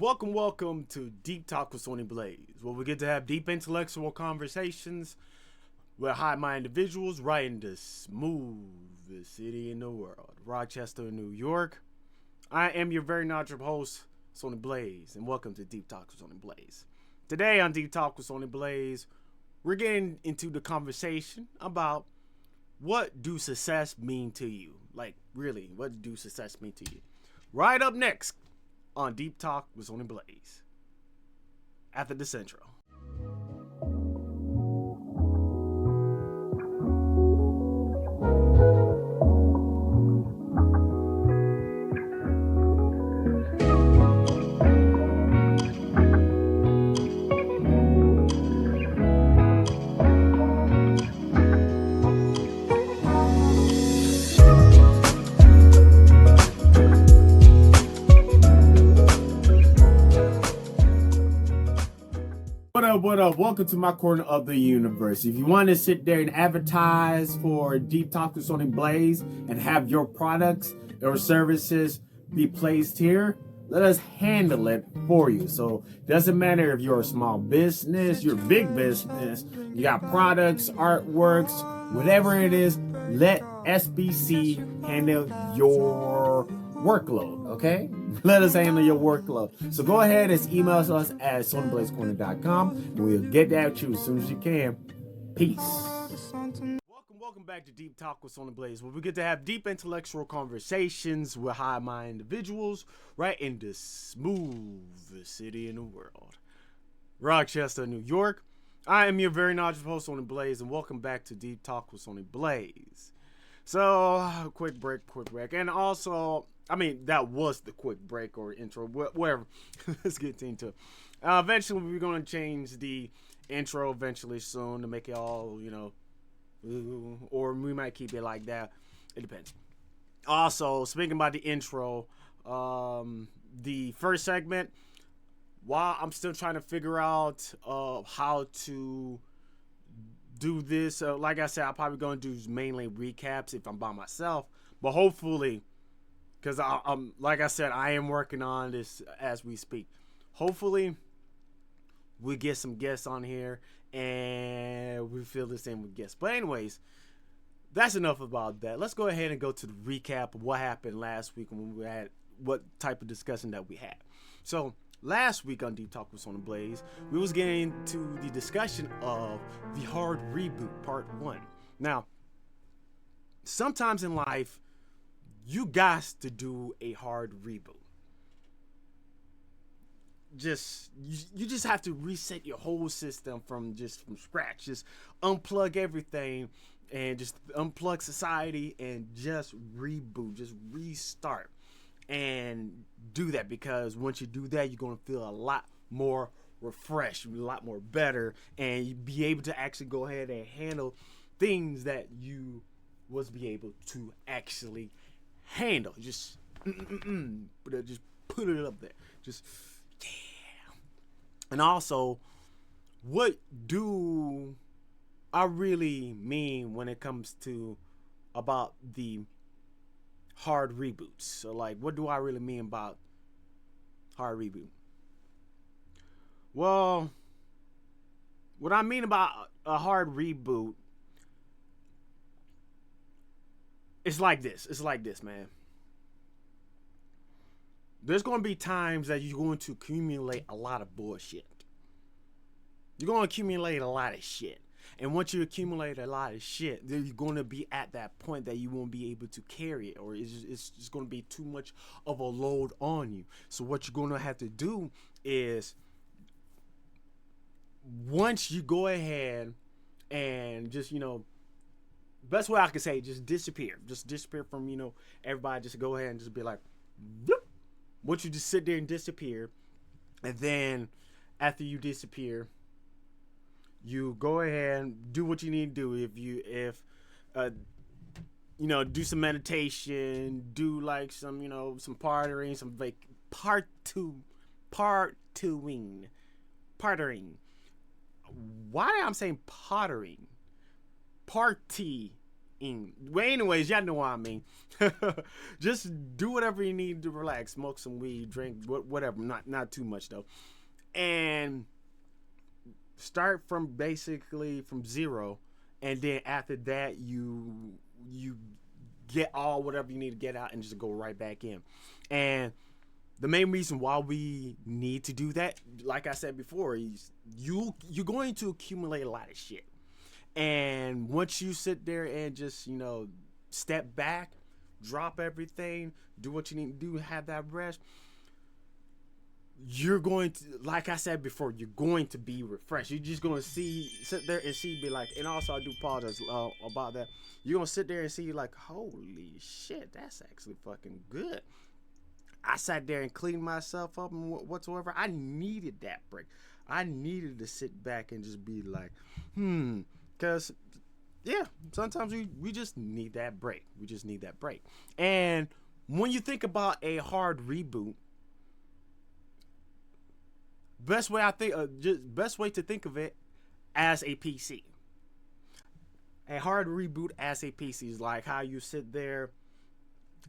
Welcome to Deep Talk with Sony Blaze, where we get to have deep intellectual conversations with high-minded individuals right in the smoothest city in the world, Rochester, New York. I am your very knowledgeable host, Sony Blaze, and welcome to Deep Talk with Sony Blaze. Today on Deep Talk with Sony Blaze, we're getting into the conversation about what do success mean to you? Like, really, what do success mean to you? Right up next on Deep Talk with Sony Blaze. After this intro. What up? Welcome to my corner of the universe. If you want to sit there and advertise for Deep Talk with Sony Blaze and have your products or services be placed here, let us handle it for you. So doesn't matter if you're a small business, you're a big business, you got products, artworks, whatever it is, let SBC handle your workload, okay? Let us handle your workload. So go ahead and email us at sonyblazecorner.com and we'll get that to you as soon as you can. Peace. Welcome back to Deep Talk with Sony Blaze, where we get to have deep intellectual conversations with high-minded individuals right in the smoothest city in the world, Rochester, New York. I am your very knowledgeable host, Sony Blaze, and welcome back to Deep Talk with Sony Blaze. So, quick break. And also, that was the quick break or intro, whatever. Let's get into it. Eventually, we're going to change the intro eventually soon to make it all, or we might keep it like that. It depends. Also, speaking about the intro, the first segment, while I'm still trying to figure out how to do this, like I said, I'm probably going to do mainly recaps if I'm by myself, but hopefully, because I'm like I said, I am working on this as we speak. Hopefully, we get some guests on here and we feel the same with guests. But anyways, that's enough about that. Let's go ahead and go to the recap of what happened last week when we had what type of discussion that we had. So last week on Deep Talk with Sony Blaze, we was getting into the discussion of the hard reboot part 1. Now, sometimes in life, you got to do a hard reboot. You just have to reset your whole system from scratch. Just unplug everything and just unplug society and just reboot, just restart. And do that, because once you do that, you're going to feel a lot more refreshed, a lot more better, and you be able to actually go ahead and handle things that you was be able to actually handle. Just put it up there. Just yeah. And also, what do I really mean when it comes to about the hard reboots? So, like, what do I really mean about hard reboot? Well, what I mean about a hard reboot, it's like this, man. There's going to be times that you're going to accumulate a lot of bullshit. You're going to accumulate a lot of shit. And once you accumulate a lot of shit, then you're going to be at that point that you won't be able to carry it, or it's just going to be too much of a load on you. So what you're going to have to do is, once you go ahead and just, best way I can say, just disappear. Just disappear from, everybody. Just go ahead and just be like, yep. Once you just sit there and disappear, and then after you disappear, you go ahead and do what you need to do. Do some meditation, do like some, some partying, some partying. Why am I saying pottering? Party Well, anyways, y'all know what I mean. Just do whatever you need to relax, smoke some weed, drink whatever. Not too much though, and start from basically from zero, and then after that you get all whatever you need to get out and just go right back in. And the main reason why we need to do that, like I said before, is you're going to accumulate a lot of shit. And once you sit there and just, step back, drop everything, do what you need to do, have that rest, you're going to, like I said before, you're going to be refreshed. You're just going to sit there and see, be like, and also I do apologize about that. You're going to sit there and see, like, holy shit, that's actually fucking good. I sat there and cleaned myself up and whatsoever. I needed that break. I needed to sit back and just be like, because, yeah, sometimes we just need that break. We just need that break. And when you think about a hard reboot, best way to think of it as a PC. A hard reboot as a PC is like how you sit there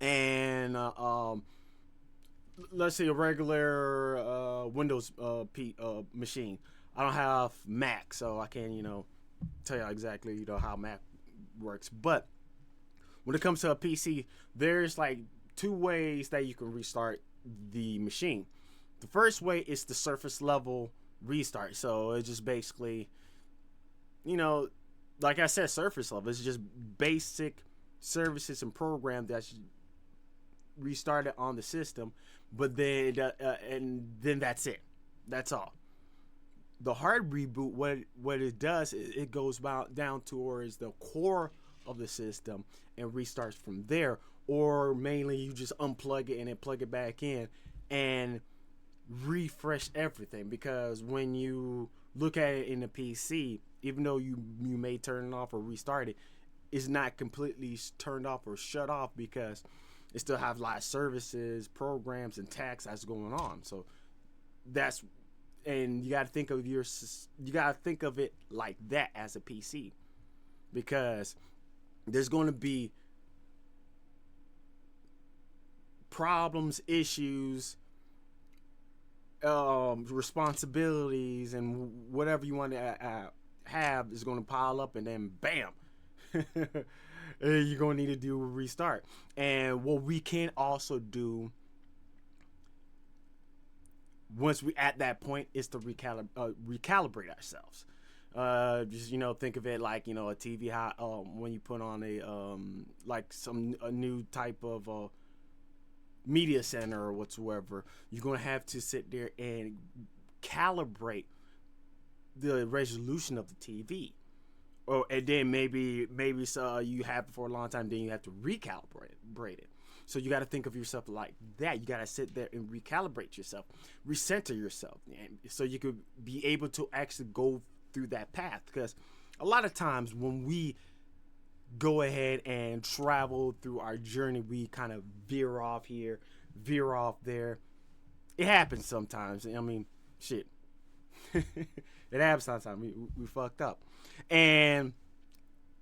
and let's say a regular Windows machine. I don't have Mac, so I can't tell you exactly how Mac works. But when it comes to a PC, there's like two ways that you can restart the machine. The first way is the surface level restart. So it's just basically, like I said, surface level. It's just basic services and programs that's restarted on the system, but then and then that's it. That's all. The hard reboot, what it does, it goes down towards the core of the system and restarts from there. Or mainly you just unplug it and then plug it back in and refresh everything. Because when you look at it in the PC, even though you may turn it off or restart it, it's not completely turned off or shut off because it still have a lot of services, programs, and tasks that's going on. So that's, and you got to think of it like that as a PC, because there's going to be problems, issues, responsibilities, and whatever you want to have is going to pile up, and then bam, you're going to need to do a restart. And what we can also do once we at that point is to recalibrate ourselves. Just think of it like a TV. When you put on a new type of media center or whatsoever, you're gonna have to sit there and calibrate the resolution of the TV. And then maybe so you have it for a long time, then you have to recalibrate it. So you got to think of yourself like that. You got to sit there and recalibrate yourself, recenter yourself, and so you could be able to actually go through that path. Because a lot of times when we go ahead and travel through our journey, we kind of veer off here, veer off there. It happens sometimes. I mean, shit. It happens sometimes. We fucked up. And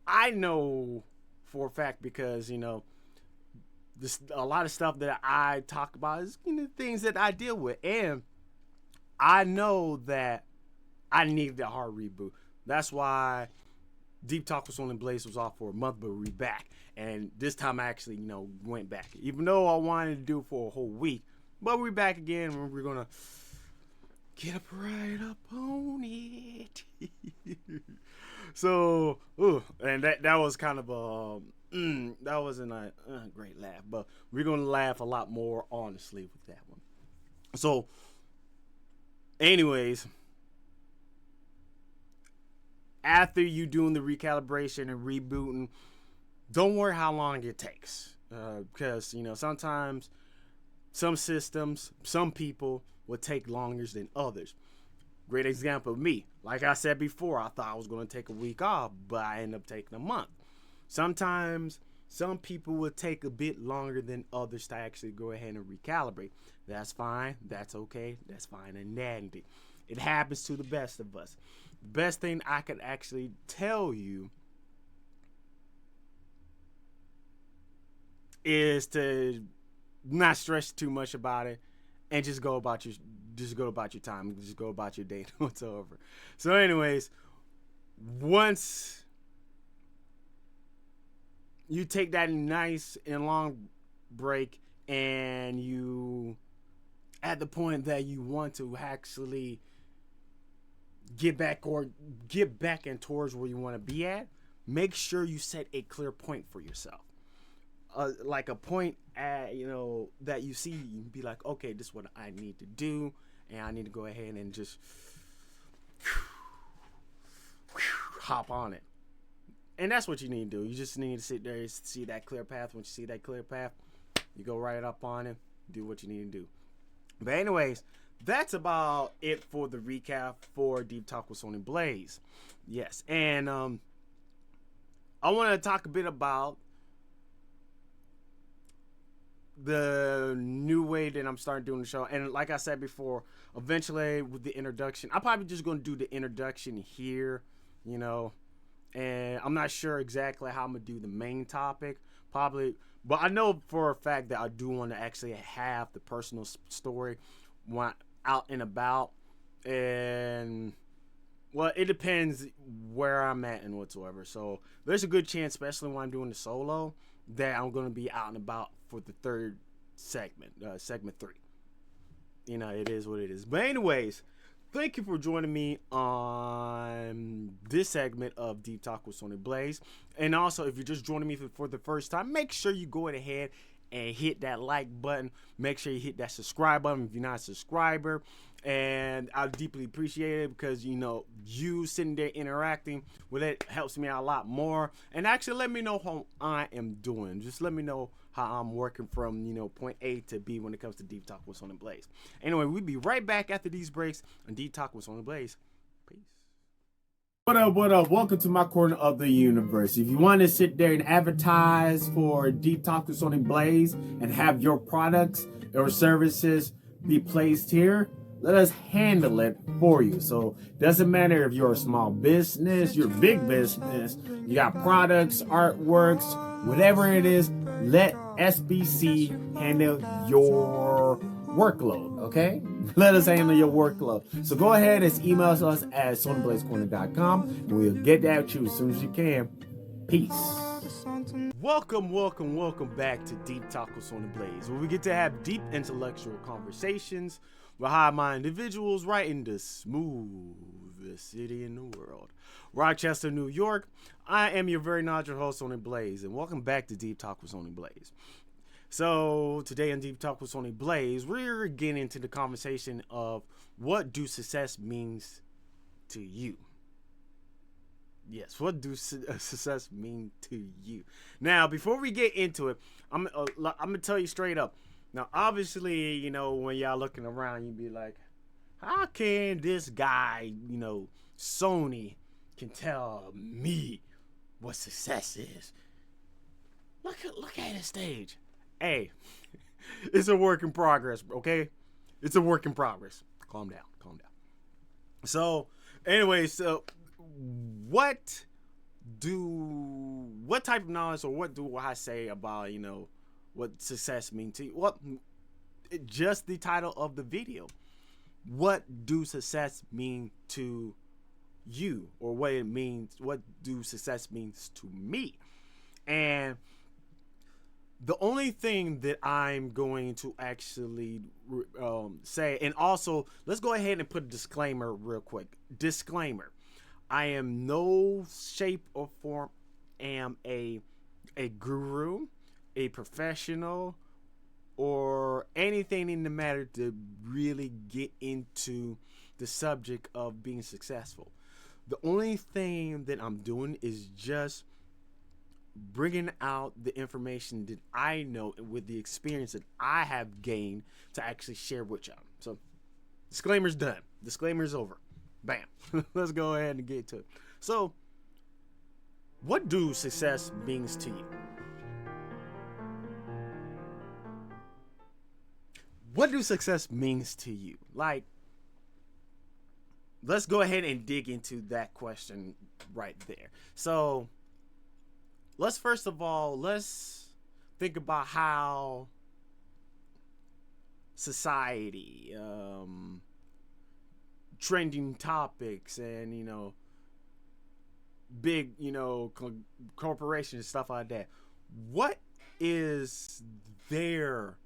I know for a fact, because a lot of stuff that I talk about is things that I deal with, and I know that I needed a hard reboot. That's why Deep Talk with Sony Blaze was off for a month, but we're back. And this time I actually went back, even though I wanted to do it for a whole week. But we're back again, and we're gonna get up right up on it. So, and that was kind of that wasn't a great laugh, but we're gonna laugh a lot more honestly with that one. So, anyways, after you doing the recalibration and rebooting, don't worry how long it takes, because sometimes some systems, some people will take longer than others. Great example of me. Like I said before, I thought I was going to take a week off, but I ended up taking a month. Sometimes some people will take a bit longer than others to actually go ahead and recalibrate. That's fine. That's okay. That's fine and dandy. It happens to the best of us. The best thing I could actually tell you is to not stress too much about it and just go about your time, just go about your day whatsoever. So anyways, once you take that nice and long break and you at the point that you want to actually get back in towards where you want to be at, make sure you set a clear point for yourself. Like a point that you see, you be like, okay, this is what I need to do, and I need to go ahead and just hop on it. And that's what you need to do. You just need to sit there and see that clear path. Once you see that clear path, you go right up on it, do what you need to do. But anyways, that's about it for the recap for Deep Talk with Sony Blaze. Yes, and I want to talk a bit about the new way that I'm starting doing the show. And like I said before, eventually with the introduction, I'm probably just going to do the introduction here, and I'm not sure exactly how I'm going to do the main topic, probably, but I know for a fact that I do want to actually have the personal story out and about. And well, it depends where I'm at and whatsoever. So there's a good chance, especially when I'm doing the solo, that I'm going to be out and about for the third segment, segment 3. It is what it is. But anyways, thank you for joining me on this segment of Deep Talk with Sony Blaze. And also, if you're just joining me for the first time, make sure you go ahead and hit that like button. Make sure you hit that subscribe button if you're not a subscriber. And I deeply appreciate it because, you sitting there interacting with it helps me out a lot more. And actually let me know how I am doing. Just let me know how I'm working from, point A to B when it comes to Deep Talk with Sony Blaze. Anyway, we'll be right back after these breaks on Deep Talk with Sony Blaze. Peace. What up, what up? Welcome to my corner of the universe. If you want to sit there and advertise for Deep Talk with Sony Blaze and have your products or services be placed here, let us handle it for you. So doesn't matter if you're a small business, you're a big business, you got products, artworks, whatever it is, let SBC handle your workload, okay? Let us handle your workload. So go ahead and email us at sonyblazecorner.com and we'll get that to you as soon as you can. Peace. Welcome back to Deep Talk with Sony Blaze, where we get to have deep intellectual conversations with high-minded individuals right in the smoothest city in the world, Rochester, New York. I am your very knowledgeable host, Sony Blaze, and welcome back to Deep Talk with Sony Blaze. So today on Deep Talk with Sony Blaze, we're getting into the conversation of what do success means to you. Yes, what do success mean to you? Now, before we get into it, I'm gonna tell you straight up. Now, obviously, when y'all looking around, you be like, how can this guy, Sony, can tell me what success is? Look at his stage. Hey, it's a work in progress, okay? It's a work in progress. Calm down. So, anyway, what type of knowledge, or what do I say about, what success means to you? What, just the title of the video. What do success mean to you, or what do success means to me? And the only thing that I'm going to actually say, and also let's go ahead and put a disclaimer real quick. Disclaimer: I am no shape or form am a guru, a professional, or anything in the matter to really get into the subject of being successful. The only thing that I'm doing is just bringing out the information that I know with the experience that I have gained to actually share with y'all. So, disclaimer's done. Disclaimer's over. Bam. Let's go ahead and get to it. So, what do success means to you? What do success means to you? Like, let's go ahead and dig into that question right there. So, let's think about how society, trending topics, and big, corporations and stuff like that. What is their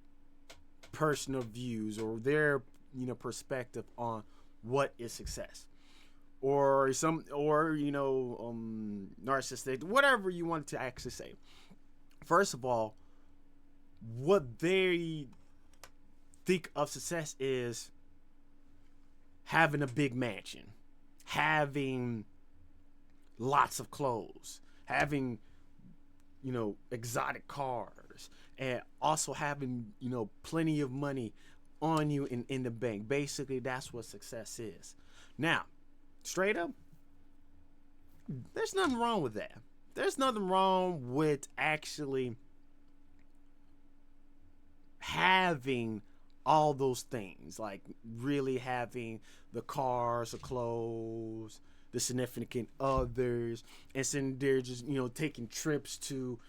personal views or their perspective on what is success, or narcissistic, whatever you want to actually say. First of all, what they think of success is having a big mansion, having lots of clothes, having exotic cars, and also having plenty of money on you in the bank. Basically, that's what success is. Now, straight up, there's nothing wrong with that. There's nothing wrong with actually having all those things, like really having the cars, the clothes, the significant others, and sitting there just taking trips to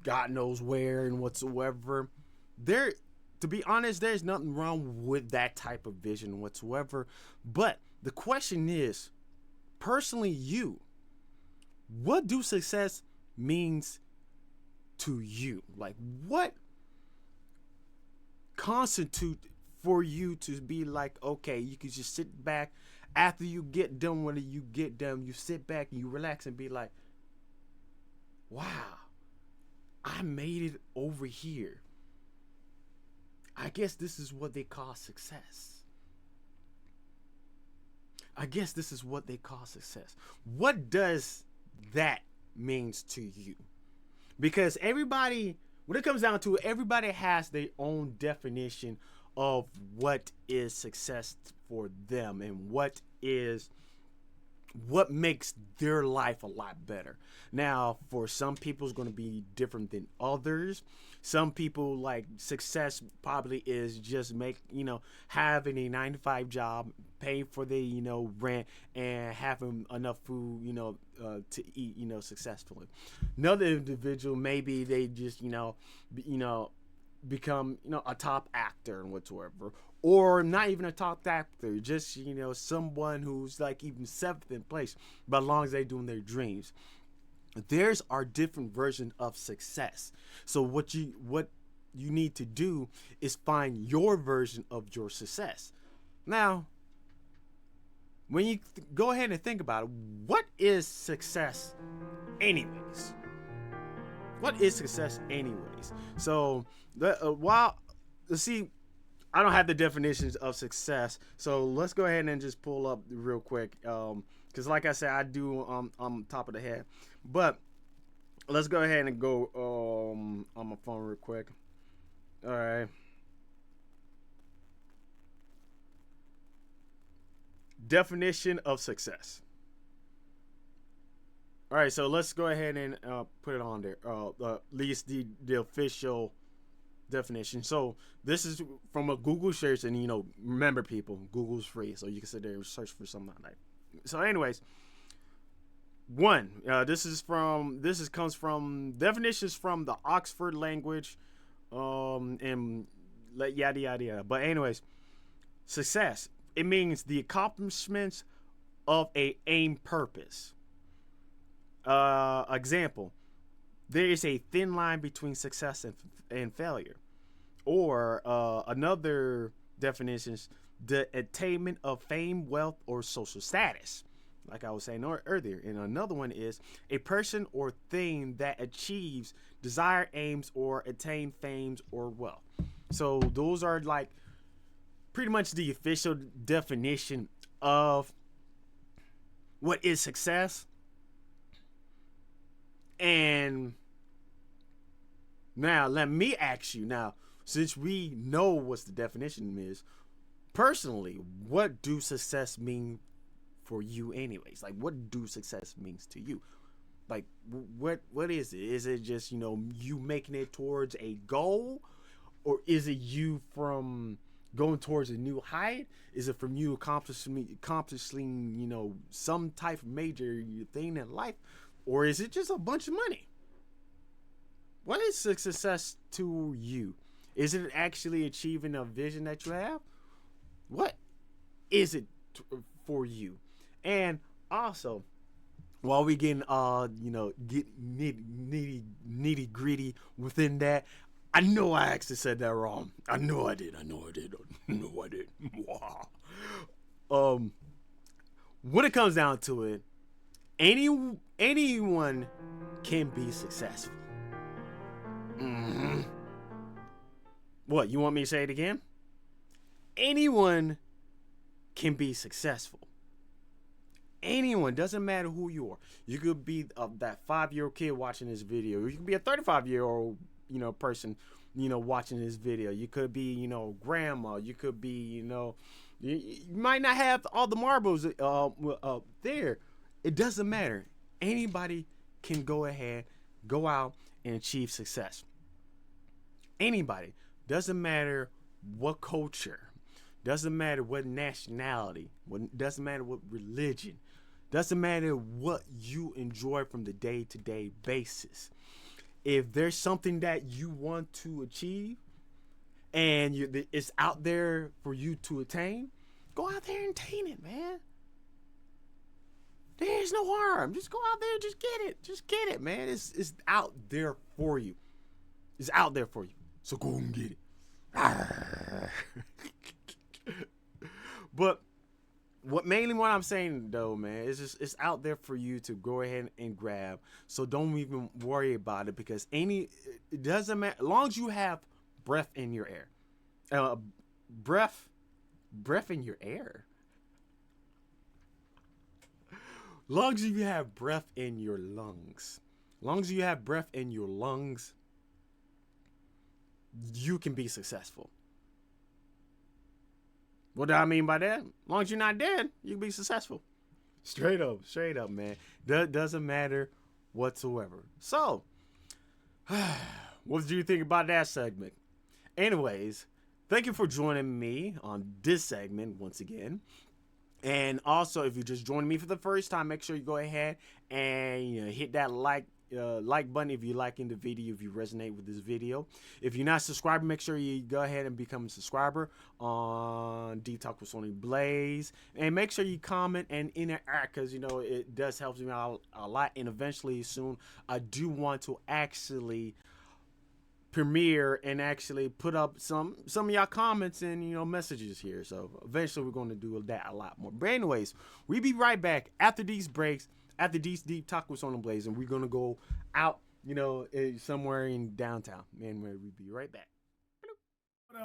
God knows where and whatsoever. There, to be honest, there's nothing wrong with that type of vision whatsoever. But the question is, personally, what do success means to you? Like, what constitute for you to be like, okay, you can just sit back after you get done. When you get done, you sit back and you relax and be like, wow, I made it over here. I guess this is what they call success. I guess this is what they call success. What does that means to you? Because everybody, when it comes down to it, everybody has their own definition of what is success for them and what makes their life a lot better. Now, for some people, it's going to be different than others. Some people, like, success probably is just having a 9 to 5 job, paying for the rent, and having enough food to eat successfully. Another individual, maybe they just become a top actor and whatsoever, or not even a top actor, just someone who's like even seventh in place, but as long as they're doing their dreams. There's our different version of success. So what you need to do is find your version of your success. Now, when you go ahead and think about it, what is success anyways? What is success anyways? So let's see, I don't have the definitions of success, so let's go ahead and just pull up real quick, because like I said, I do on top of the head, but let's go ahead and go on my phone real quick. All right. Definition of success. All right, so let's go ahead and put it on there. At least the official definition. So this is from a Google search, and remember, people, Google's free, so you can sit there and search for something like that. So, anyways, comes from definitions from the Oxford language, and yada yada yada. But anyways, success, it means the accomplishments of a aim purpose. Example, there is a thin line between success and failure. Or another definition is the attainment of fame, wealth, or social status, like I was saying earlier. And another one is a person or thing that achieves desired aims or attain fame or wealth. So those are like pretty much the official definition of what is success. And now let me ask you, now, since we know what the definition is, personally, what do success mean for you anyways? Like, what do success means to you? Like, what is it? Is it just, you making it towards a goal? Or is it you from going towards a new height? Is it from you accomplishing some type of major thing in life? Or is it just a bunch of money? What is success to you? Is it actually achieving a vision that you have? What is it for you? And also, while we getting get nitty gritty within that, I know I actually said that wrong. I know I did. um, when it comes down to it, anyone can be successful. Mm-hmm. What, you want me to say it again? Anyone can be successful. Anyone, doesn't matter who you are. You could be that 5-year-old kid watching this video. You could be a 35-year-old, person, watching this video. You could be, grandma. You could be, you might not have all the marbles there. It doesn't matter. Anybody can go ahead, go out and achieve success. Anybody. Doesn't matter what culture. Doesn't matter what nationality. Doesn't matter what religion. Doesn't matter what you enjoy from the day-to-day basis. If there's something that you want to achieve and it's out there for you to attain, go out there and attain it, man. There's no harm. Just go out there and just get it. Just get it, man. It's out there for you. It's out there for you. So go and get it. But what I'm saying though, man, is just it's out there for you to go ahead and grab. So don't even worry about it, because it doesn't matter as long as you have breath in your air. Breath in your air. Long as you have breath in your lungs. Long as you have breath in your lungs, you can be successful. What do I mean by that? As long as you're not dead, you can be successful. Straight up, man. Doesn't matter whatsoever. So, what did you think about that segment? Anyways, thank you for joining me on this segment once again. And also, if you're just joining me for the first time, make sure you go ahead and hit that like button if you're liking the video, if you resonate with this video. If you're not subscribed, make sure you go ahead and become a subscriber on Deep Talk with Sony Blaze. And make sure you comment and interact, because it does help me out a lot. And eventually soon, I do want to actually premiere and actually put up some of y'all comments and messages here. So eventually we're going to do that a lot more. But anyways, we'll be right back after these breaks, after these Deep Talk with Sony Blaze, and we're going to go out somewhere in downtown. Man, we'll be right back.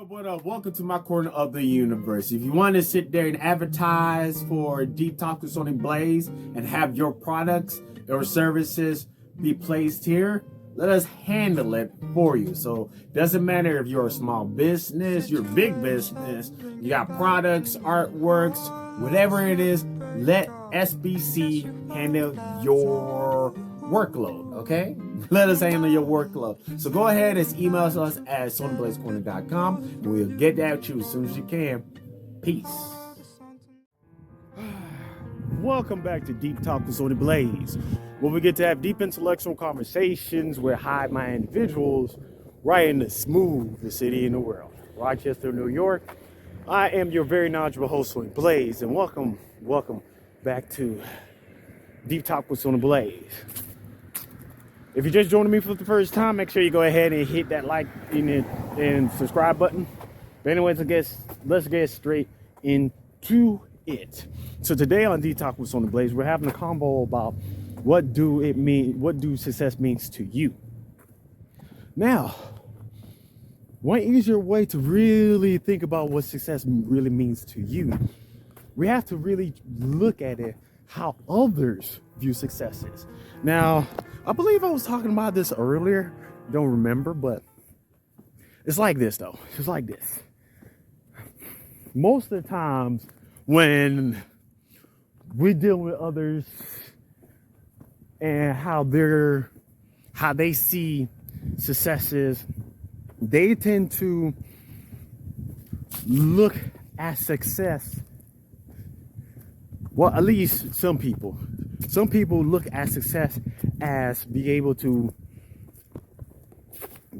What up? Welcome to my corner of the universe. If you want to sit there and advertise for Deep Talk with Sony Blaze and have your products or services be placed here, let us handle it for you. So doesn't matter if you're a small business, you're a big business, you got products, artworks, whatever it is, let SBC handle your workload, okay? Let us handle your workload. So go ahead and email us at sonyblazecorner.com, and we'll get that to you as soon as you can. Peace. Welcome back to Deep Talk with Sony Blaze, where we get to have deep intellectual conversations with high-minded individuals right in the smoothest city in the world, Rochester, New York. I am your very knowledgeable host, Sony Blaze, and welcome back to Deep Talk with Sony Blaze. If you're just joining me for the first time, make sure you go ahead and hit that like and subscribe button. But anyways, let's get straight into it. So today on Deep Talk with Sony Blaze, we're having a convo about what do success means to you. Now, one easier way to really think about what success really means to you, we have to really look at it how others view successes. Now, I believe I was talking about this earlier, don't remember, but it's like this though. It's like this. Most of the times when we deal with others and how they see successes, they tend to look at success. Well, at least some people look at success as being able to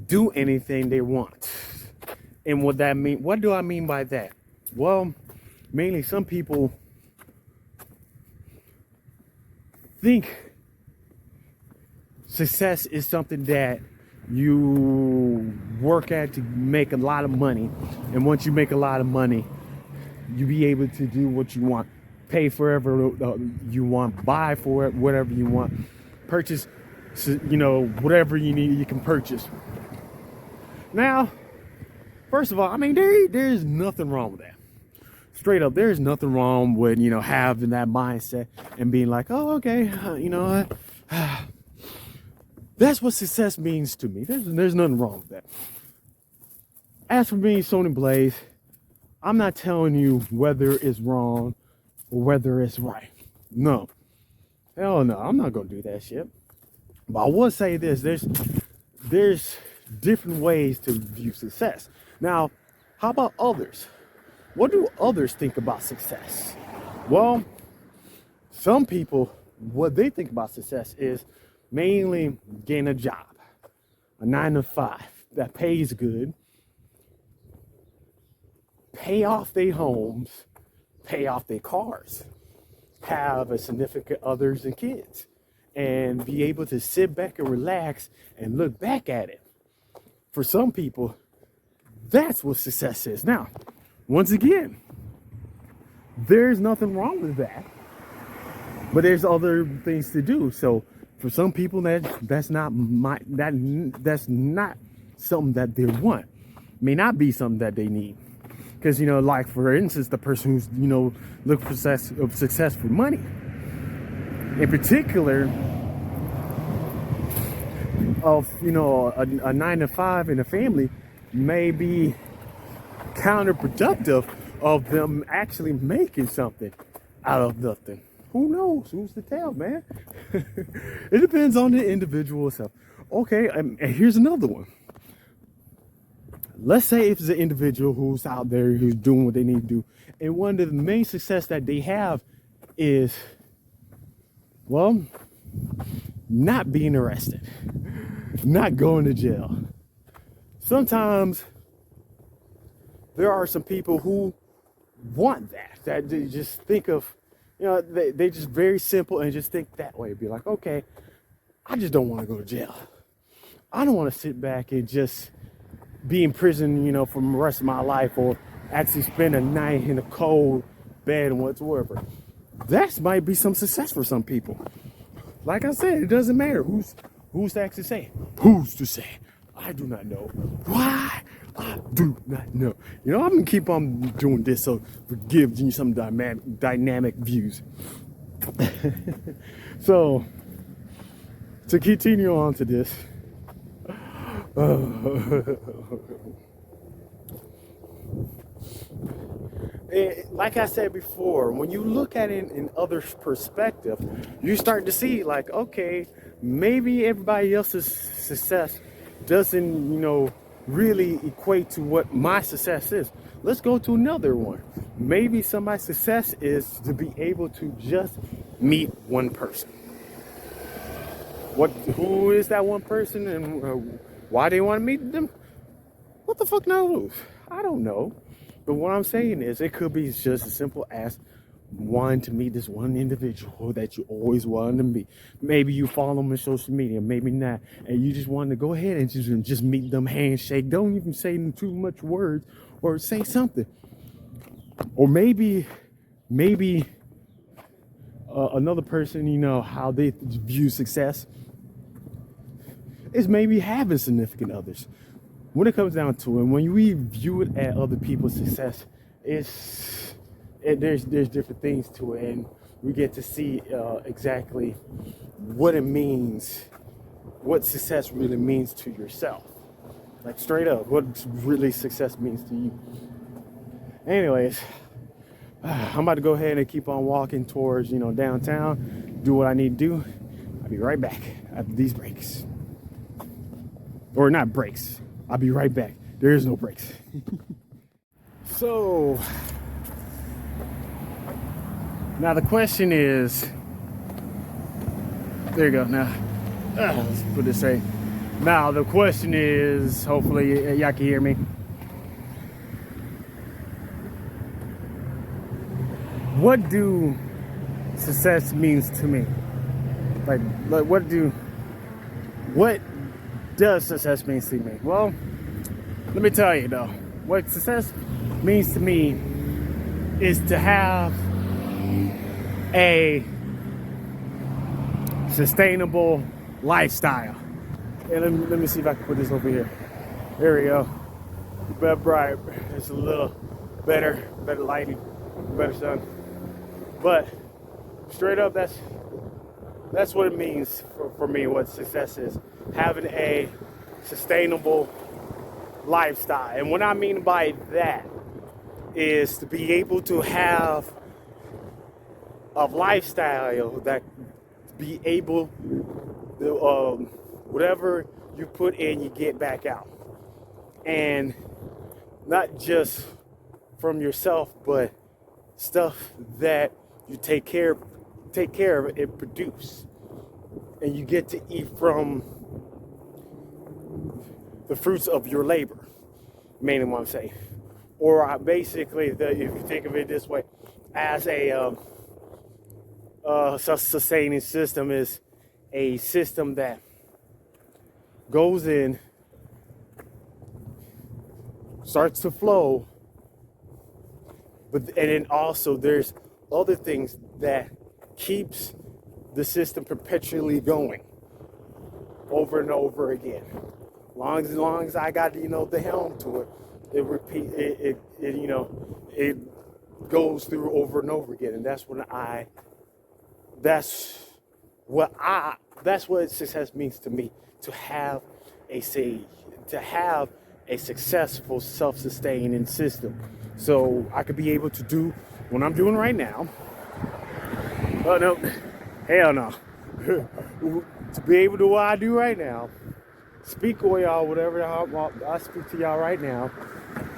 do anything they want. And what do I mean by that? Well, mainly some people think success is something that you work at to make a lot of money, and once you make a lot of money, you be able to do what you want, pay forever you want, buy for it, whatever you want, purchase, whatever you need, you can purchase. Now, first of all, I mean, there's nothing wrong with that. Straight up, there's nothing wrong with, having that mindset and being like, oh, okay, that's what success means to me. There's nothing wrong with that. As for being Sony Blaze, I'm not telling you whether it's wrong or whether it's right. No. Hell no, I'm not going to do that shit. But I will say this, there's different ways to view success. Now, how about others? What do others think about success? Well, some people, what they think about success is mainly getting a job, a 9-to-5 that pays good, pay off their homes, pay off their cars, have a significant others and kids, and be able to sit back and relax and look back at it. For some people, that's what success is. Now, once again, there's nothing wrong with that, but there's other things to do. So for some people, that's not something that they want. May not be something that they need. Because, like for instance, the person who's, looking for success for money. In particular, of, a 9-to-5 in a family may be counterproductive of them actually making something out of nothing. Who knows? Who's to tell, man? It depends on the individual itself. Okay, and here's another one. Let's say if it's an individual who's out there, who's doing what they need to do, and one of the main success that they have is, well, not being arrested, not going to jail. Sometimes there are some people who want that they just think of, they just very simple and just think that way. Be like, okay, I just don't want to go to jail. I don't want to sit back and just be in prison, for the rest of my life, or actually spend a night in a cold bed and whatsoever. That might be some success for some people. Like I said, it doesn't matter who's to actually say. Who's to say? I do not know. Why? I do not know. I'm gonna keep on doing this, so forgive you some dynamic views. So to continue on to this. Like I said before, when you look at it in others' perspective, you start to see like, okay, maybe everybody else's success doesn't, really equate to what my success is. Let's go to another one. Maybe somebody's success is to be able to just meet one person. Who is that one person, and why they want to meet them? What the fuck knows? I don't know. But what I'm saying is, it could be just as simple as wanting to meet this one individual that you always wanted to meet. Maybe you follow them on social media, maybe not, and you just want to go ahead and just meet them, handshake. Don't even say too much words, or say something. Or maybe another person, how they view success is maybe having significant others. When it comes down to it, when we view it at other people's success, there's different things to it, and we get to see exactly what it means, what success really means to yourself. Like straight up, what really success means to you. Anyways, I'm about to go ahead and keep on walking towards, downtown, do what I need to do. I'll be right back after these breaks. Or not breaks. I'll be right back. There is no breaks. So, now the question is, there you go. Now, let's put this right. Now the question is, hopefully y'all can hear me. What do success means to me? Like what does success mean to me? Well, let me tell you though, what success means to me is to have a sustainable lifestyle. And let me see if I can put this over here. There we go. Better bright. It's a little better lighting, better sun. But straight up, that's what it means for me. What success is: having a sustainable lifestyle. And what I mean by that is to be able to have a lifestyle that be able to, whatever you put in, you get back out. And not just from yourself, but stuff that you take care of and produce. And you get to eat from the fruits of your labor, mainly what I'm saying. Or basically, if you think of it this way, as a self-sustaining system is a system that goes in, starts to flow, and then also there's other things that keeps the system perpetually going over and over again. As long as I got the helm to it, it goes through over and over again, and that's what success means to me. To have a successful self-sustaining system, so I could be able to do what I'm doing right now. Oh no, hell no. To be able to do what I do right now, speak with y'all, whatever I speak to y'all right now,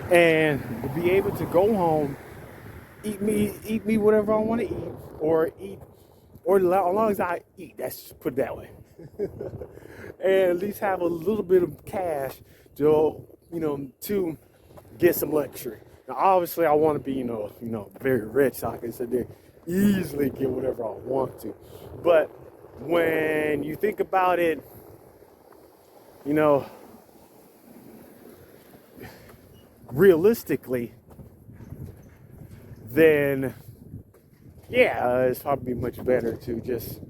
and to be able to go home, eat me whatever I want to eat, or as long as I eat. That's put it that way. And at least have a little bit of cash to get some luxury. Now, obviously, I want to be very rich, so I can sit there easily get whatever I want to. But when you think about it, realistically, then yeah, it's probably much better to just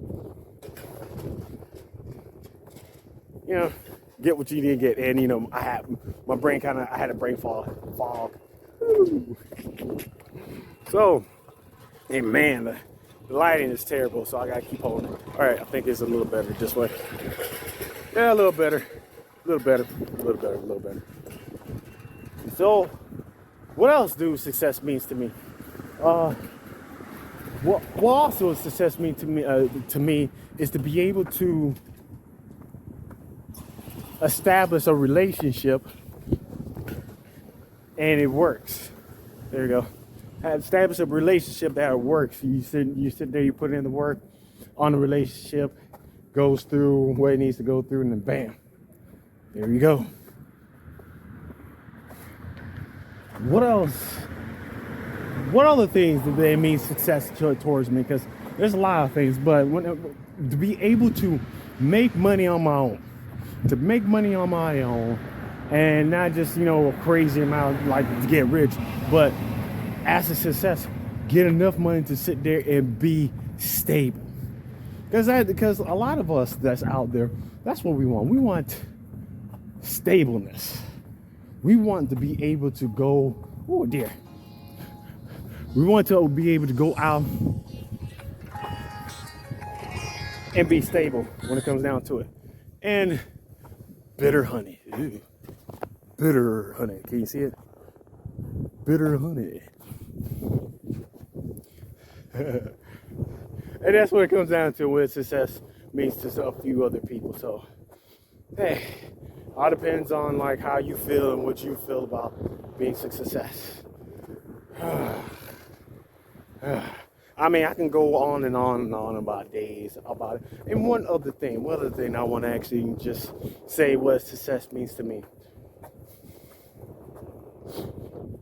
get what you need to get. And I had a brain fog. So, hey man, the lighting is terrible, so I gotta keep holding it. All right, I think it's a little better this way. Yeah, a little better. So, what else do success means to me? What also success means to me is to be able to establish a relationship and it works. There you go. Establish a relationship that works. You sit there, you put in the work on the relationship, goes through what it needs to go through, and then bam, there you go. What else? What other things do they mean success towards me? Because there's a lot of things, but to be able to make money on my own, and not just a crazy amount like to get rich, but as a success, get enough money to sit there and be stable. Because a lot of us that's out there, that's what we want. We want stableness. We want to be able to go, oh dear. We want to be able to go out and be stable when it comes down to it. And bitter honey. Ew. Bitter honey. Can you see it? Bitter honey. And that's what it comes down to when success means to a few other people. So, hey, all depends on like how you feel and what you feel about being success. I mean, I can go on and on and on about days about it. And one other thing I want to actually just say what success means to me.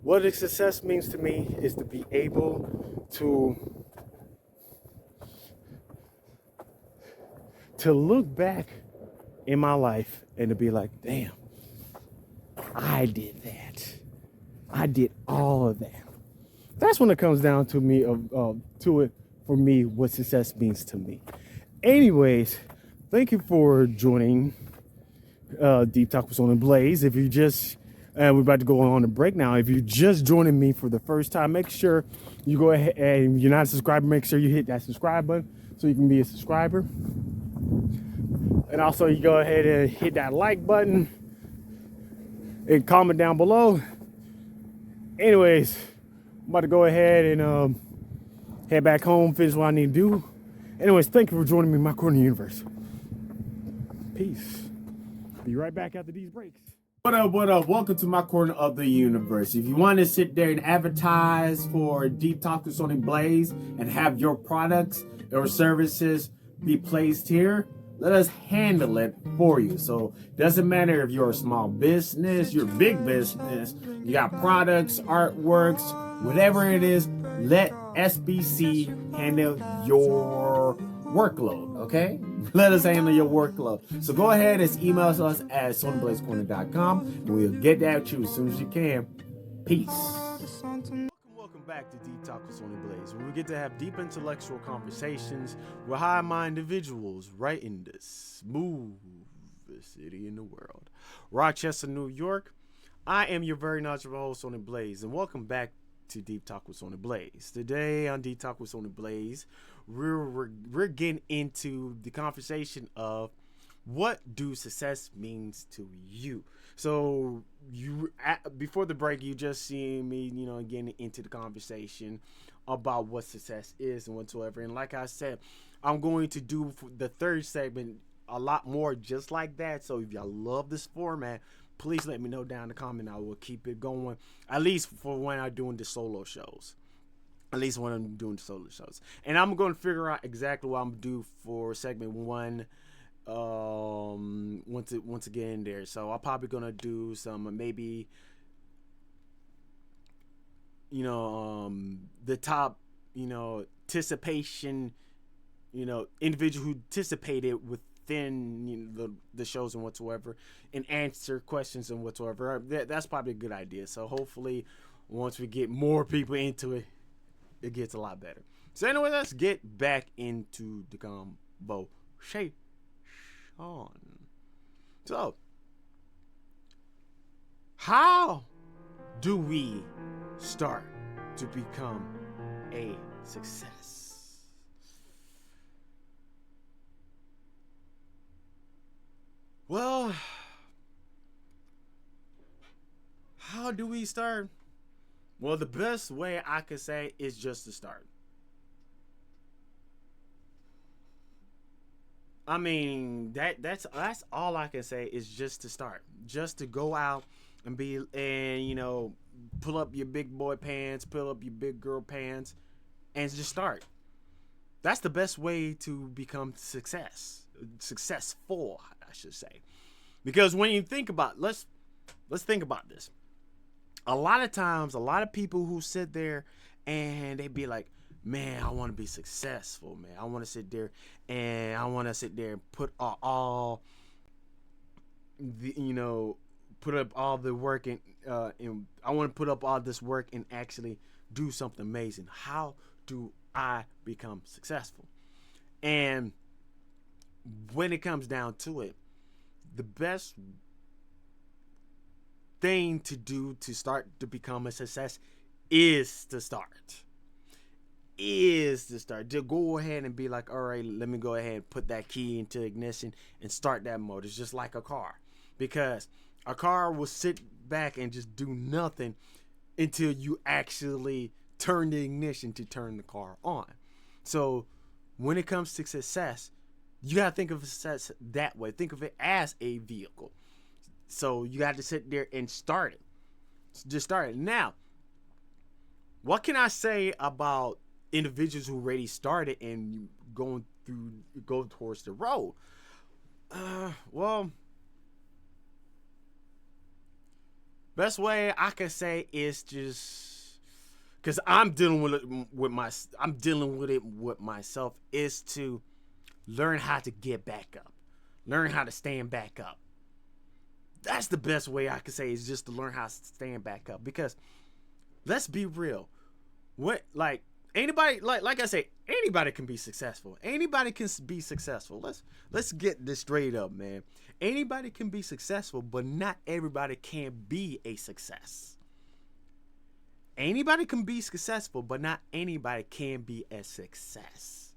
What success means to me is to be able to look back in my life and to be like, damn, I did that. I did all of that. That's when it comes down to me to it for me what success means to me. Anyways, thank you for joining Deep Talk with Sony Blaze. If you just we're about to go on a break now. If you're just joining me for the first time, make sure you go ahead, and if you're not a subscriber, make sure you hit that subscribe button so you can be a subscriber. And also you go ahead and hit that like button and comment down below. Anyways, I'm about to go ahead and head back home, finish what I need to do. Anyways, thank you for joining me in my corner of the universe. Peace. Be right back after these breaks. What up, what up? Welcome to my corner of the universe. If you want to sit there and advertise for Deep Talk with Sony Blaze and have your products or services be placed here, let us handle it for you. So doesn't matter if you're a small business, you're a big business, you got products, artworks, whatever it is, let SBC handle your workload, okay? Let us handle your workload. So go ahead and email us at sonyblazecorner.com and we'll get that to you as soon as you can. Peace. Welcome back to Deep Talk with Sony Blaze, where we get to have deep intellectual conversations with high-mind individuals right in the smoothest city in the world, Rochester, New York. I am your very knowledgeable host, Sony Blaze, and welcome back to Deep Talk with Sony Blaze. Today on Deep Talk with Sony Blaze, we're getting into the conversation of what do success means to you. So before the break, you just seen me, getting into the conversation about what success is and whatsoever. And like I said, I'm going to do the third segment a lot more just like that. So if y'all love this format, please let me know down in the comment. I will keep it going, at least for when I'm doing the solo shows. At least when I'm doing the solo shows. And I'm going to figure out exactly what I'm going to do for segment one once again there. So I'm probably going to do some maybe, the top, anticipation, individual who anticipated within the shows and whatsoever, and answer questions and whatsoever. That's probably a good idea. So hopefully once we get more people into it, it gets a lot better. So anyway, let's get back into the conversation. So how do we start to become a success? Well, how do we start? Well, the best way I could say is just to start. I mean, that's all I can say is just to start. Just to go out and pull up your big boy pants, pull up your big girl pants, and just start. That's the best way to become successful, I should say. Because when you think about, let's think about this. A lot of times, a lot of people who sit there and they be like, man, I want to be successful, man. I want to sit there and put all the, put up all the work and I want to put up all this work and actually do something amazing. How do I become successful? And when it comes down to it, the best thing to do to start to become a success is to start. To go ahead and be like, all right, let me go ahead and put that key into ignition and start that motor. It's just like a car, because a car will sit back and just do nothing until you actually turn the ignition to turn the car on. So when it comes to success, you got to think of success that way. Think of it as a vehicle. So you got to sit there and start it. Just start it. Now, what can I say about individuals who already started and go towards the road. Well, best way I can say is just because I'm dealing with it with myself, is to learn how to get back up, learn how to stand back up. That's the best way I can say, is just to learn how to stand back up. Because let's be real, anybody, like I say, anybody can be successful. Anybody can be successful. Let's get this straight up, man. Anybody can be successful, but not everybody can be a success. Anybody can be successful, but not anybody can be a success.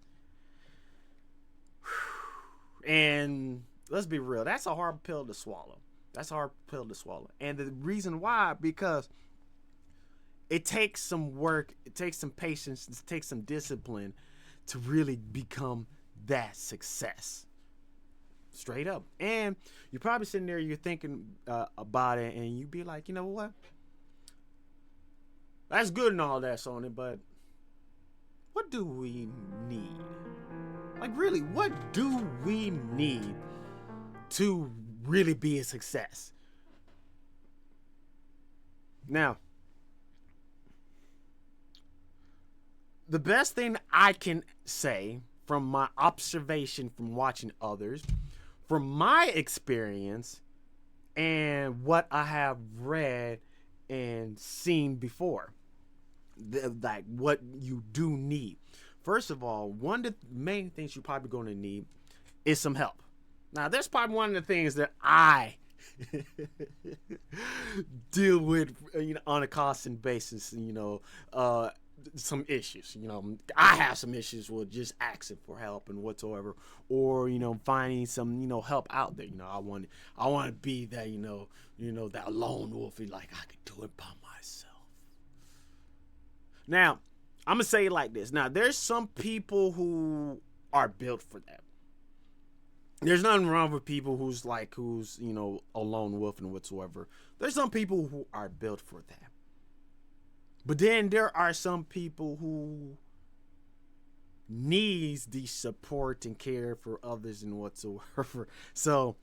And let's be real, that's a hard pill to swallow. That's a hard pill to swallow. And the reason why, because it takes some work, it takes some patience, it takes some discipline to really become that success. Straight up. And you're probably sitting there, you're thinking about it, and you be like, you know what? That's good and all that, Sony, but what do we need? Like, really, what do we need to really be a success? Now, the best thing I can say from my observation from watching others, from my experience, and what I have read and seen before, like what you do need. First of all, one of the main things you're probably going to need is some help. Now, that's probably one of the things that I deal with, on a constant basis. Some issues. I have some issues with just asking for help and whatsoever, or finding some help out there. I want to be that that lone wolf. Like, I could do it by myself. Now, I'm gonna say it like this. Now, there's some people who are built for that. There's nothing wrong with people who's a lone wolf and whatsoever. There's some people who are built for that. But then there are some people who needs the support and care for others and whatsoever. So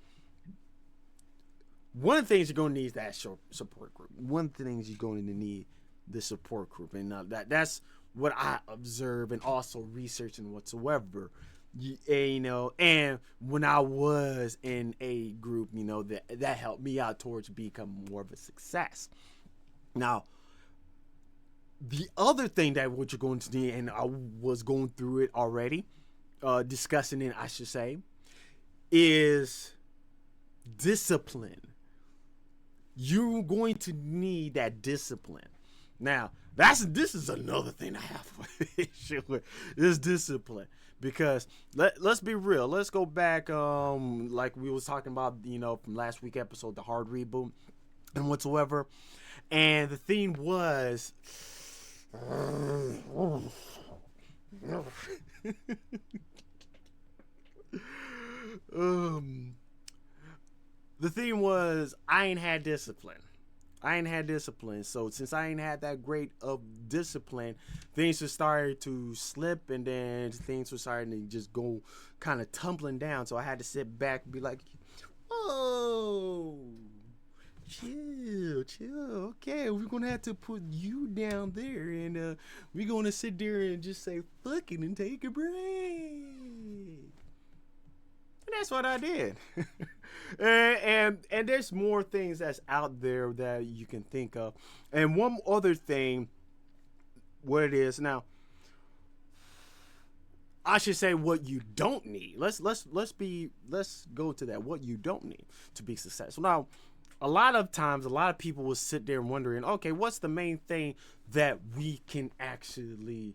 one of the things you're going to need is that support group. One of the things you're going to need the support group, and that's what I observe and also research and whatsoever. And when I was in a group, that helped me out towards becoming more of a success. Now, the other thing that what you're going to need, and I was going through it already, discussing it, I should say, is discipline. You're going to need that discipline. Now, this is another thing I have an issue with, is discipline. Because let's be real. Let's go back, like we was talking about, from last week episode, the hard reboot and whatsoever. And the theme was the theme was I ain't had discipline. So since I ain't had that great of discipline, things were starting to slip, and then things were starting to just go kind of tumbling down. So I had to sit back and be like, "Whoa, chill. Okay, we're gonna have to put you down there, and we're gonna sit there and just say fuck it and take a break." And that's what I did. and there's more things that's out there that you can think of. And one other thing, what it is now, I should say what you don't need. Let's go to that. What you don't need to be successful. Now, a lot of times, a lot of people will sit there wondering, okay, what's the main thing that we can actually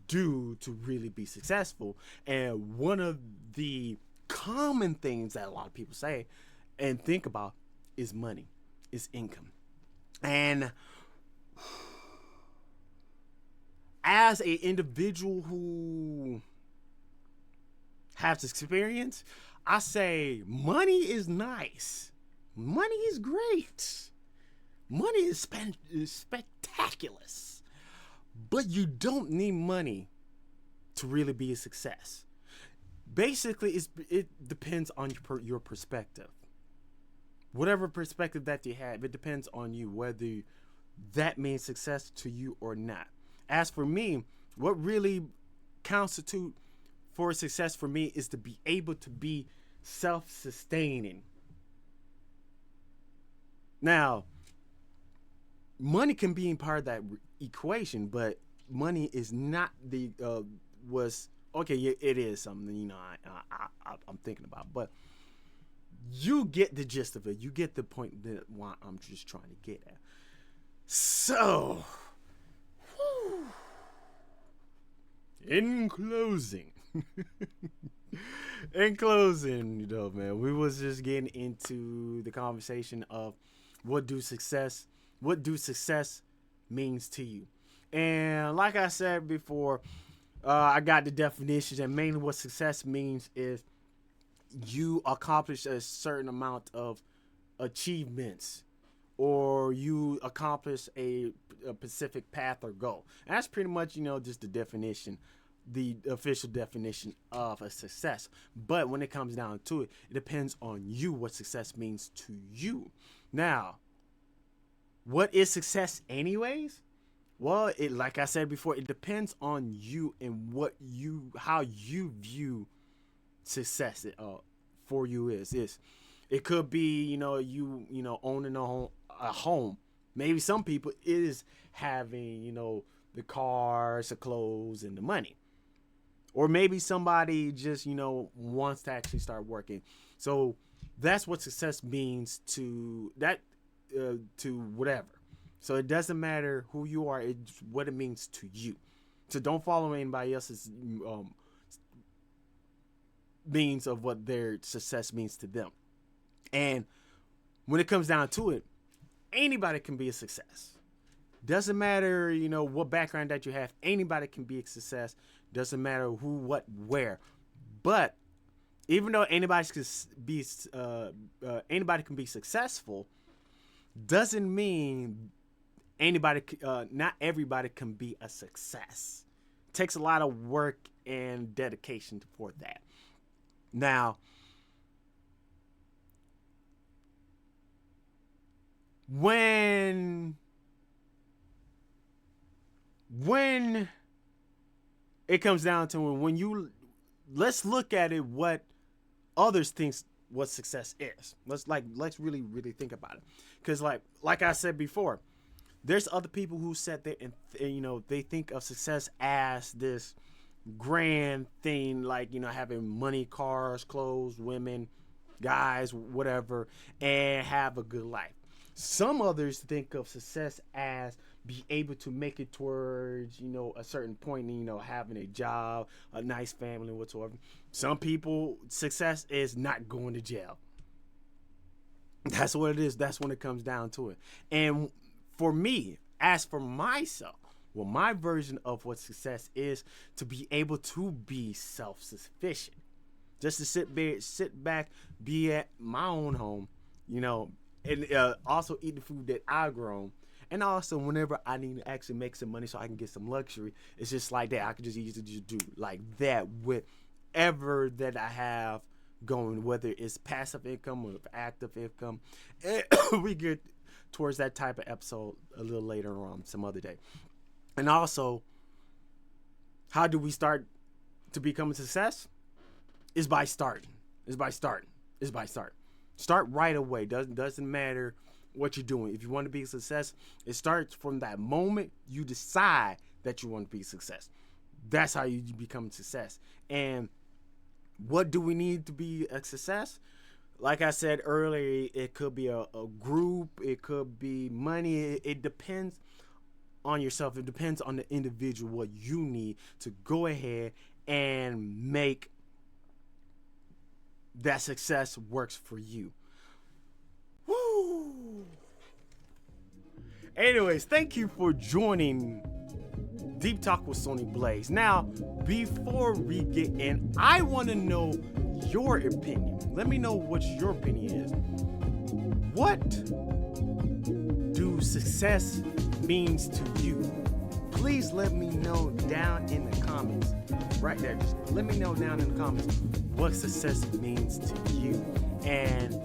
do to really be successful? And one of the common things that a lot of people say and think about is money, is income. And as an individual who has experience, I say money is nice. Money is great. Money is spectacular. But you don't need money to really be a success. Basically, it depends on your perspective. Whatever perspective that you have, it depends on you whether that means success to you or not. As for me, what really constitute for success for me is to be able to be self-sustaining. Now, money can be part of that equation, but money is not the was okay. Yeah, it is something I'm thinking about, but you get the gist of it. You get the point that what I'm just trying to get at. So, in closing, man, we was just getting into the conversation of what do success means to you. And like I said before, I got the definitions, and mainly what success means is you accomplish a certain amount of achievements, or you accomplish a specific path or goal. And that's pretty much, just the definition, the official definition of a success. But when it comes down to it, it depends on you what success means to you. Now, what is success anyways? Well, like I said before, it depends on you and how you view success for you is. It could be, you owning a home. Maybe some people is having, the cars, the clothes, and the money. Or maybe somebody just, wants to actually start working. So that's what success means to whatever. So it doesn't matter who you are, it's what it means to you. So don't follow anybody else's means of what their success means to them. And when it comes down to it, anybody can be a success. Doesn't matter, what background that you have. Anybody can be a success. Doesn't matter who, what, where. But even though anybody can be successful, doesn't mean not everybody can be a success. It takes a lot of work and dedication for that. Now, when it comes down to let's look at it, what others think what success is. Let's really think about it, because like I said before, there's other people who said that and they think of success as this grand thing, like having money, cars, clothes, women, guys, whatever, and have a good life. Some others think of success as be able to make it towards, a certain point, having a job, a nice family, whatsoever. Some people, success is not going to jail. That's what it is. That's when it comes down to it. And for me, as for myself, well, my version of what success is to be able to be self-sufficient. Just to sit back, be at my own home, and also eat the food that I've grown. And also, whenever I need to actually make some money so I can get some luxury, it's just like that. I could just easily just do like that with whatever that I have going, whether it's passive income or active income. And we get towards that type of episode a little later on, some other day. And also, how do we start to become a success? Is by starting. Start right away. Doesn't matter what you're doing. If you want to be a success, it starts from that moment you decide that you want to be a success. That's how you become a success. And what do we need to be a success? Like I said earlier, it could be a group. It could be money. It depends on yourself. It depends on the individual what you need to go ahead and make that success works for you. Woo! Anyways, thank you for joining Deep Talk with Sony Blaze. Now, before we get in, I want to know your opinion. Let me know what your opinion is. What do success means to you? please let me know down in the comments. Right there, just let me know down in the comments what success means to you. And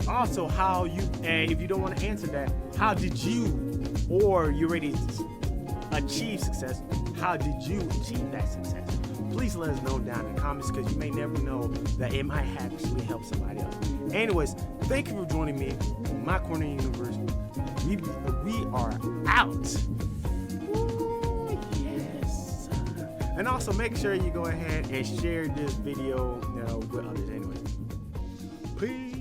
also how you, and if you don't want to answer that, how did you, or you already achieve success, how did you achieve that success? Please let us know down in the comments, because you may never know that it might actually help somebody else. Anyways, thank you for joining me in my corner of the universe. We are out. Ooh, yes. And also make sure you go ahead and share this video with others. Anyway, peace.